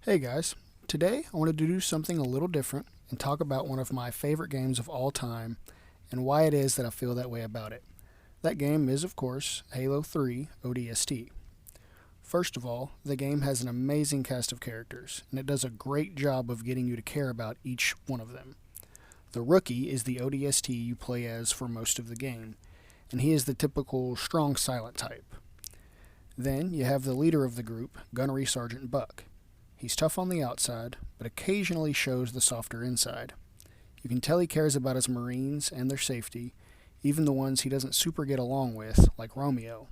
Hey guys, today I wanted to do something a little different and talk about one of my favorite games of all time and why it is that I feel that way about it. That game is, of course, Halo 3 ODST. First of all, the game has an amazing cast of characters, and it does a great job of getting you to care about each one of them. The Rookie is the ODST you play as for most of the game, and he is the typical strong silent type. Then you have the leader of the group, Gunnery Sergeant Buck. He's tough on the outside, but occasionally shows the softer inside. You can tell he cares about his Marines and their safety, even the ones he doesn't super get along with, like Romeo.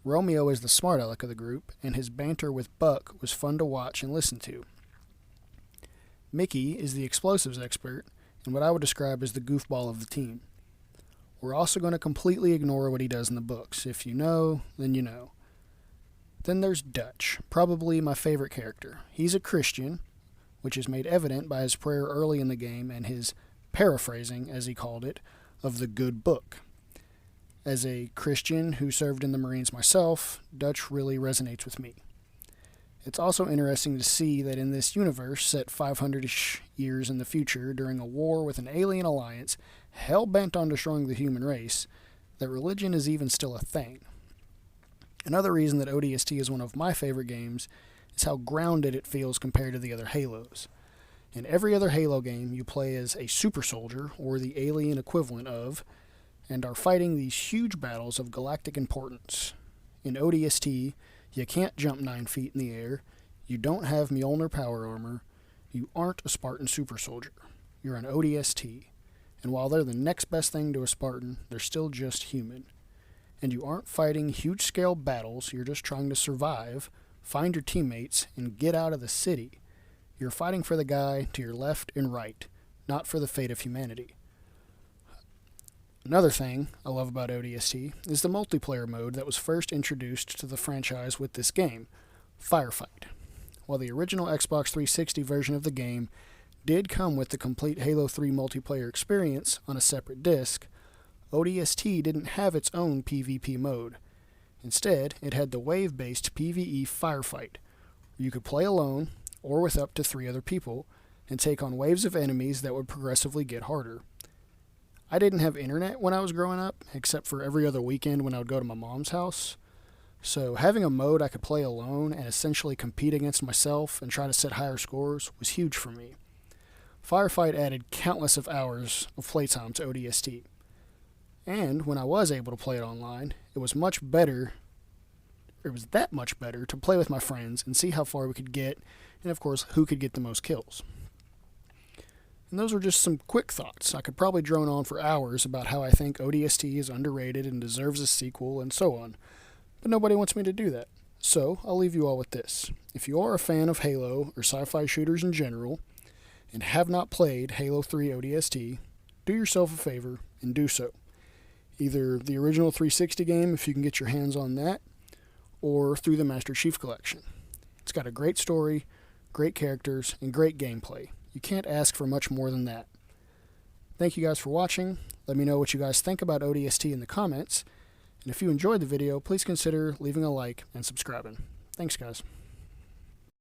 Romeo is the smart aleck of the group, and his banter with Buck was fun to watch and listen to. Mickey is the explosives expert, and what I would describe as the goofball of the team. We're also going to completely ignore what he does in the books. If you know, then you know. Then there's Dutch, probably my favorite character. He's a Christian, which is made evident by his prayer early in the game and his paraphrasing, as he called it, of the good book. As a Christian who served in the Marines myself, Dutch really resonates with me. It's also interesting to see that in this universe set 500-ish years in the future during a war with an alien alliance hell-bent on destroying the human race, that religion is even still a thing. Another reason that ODST is one of my favorite games is how grounded it feels compared to the other Halos. In every other Halo game, you play as a super soldier, or the alien equivalent of, and are fighting these huge battles of galactic importance. In ODST, you can't jump 9 feet in the air, you don't have Mjolnir power armor, you aren't a Spartan super soldier. You're an ODST, and while they're the next best thing to a Spartan, they're still just human. And you aren't fighting huge-scale battles, you're just trying to survive, find your teammates, and get out of the city. You're fighting for the guy to your left and right, not for the fate of humanity. Another thing I love about ODST is the multiplayer mode that was first introduced to the franchise with this game, Firefight. While the original Xbox 360 version of the game did come with the complete Halo 3 multiplayer experience on a separate disc, ODST didn't have its own PvP mode. Instead, it had the wave-based PvE Firefight, where you could play alone or with up to 3 other people and take on waves of enemies that would progressively get harder. I didn't have internet when I was growing up, except for every other weekend when I would go to my mom's house. So having a mode I could play alone and essentially compete against myself and try to set higher scores was huge for me. Firefight added countless of hours of playtime to ODST. And when I was able to play it online, it was that much better to play with my friends and see how far we could get, and of course, who could get the most kills. And those were just some quick thoughts. I could probably drone on for hours about how I think ODST is underrated and deserves a sequel and so on, but nobody wants me to do that. So I'll leave you all with this. If you are a fan of Halo or sci-fi shooters in general, and have not played Halo 3 ODST, do yourself a favor and do so. Either the original 360 game, if you can get your hands on that, or through the Master Chief Collection. It's got a great story, great characters, and great gameplay. You can't ask for much more than that. Thank you guys for watching. Let me know what you guys think about ODST in the comments. And if you enjoyed the video, please consider leaving a like and subscribing. Thanks, guys.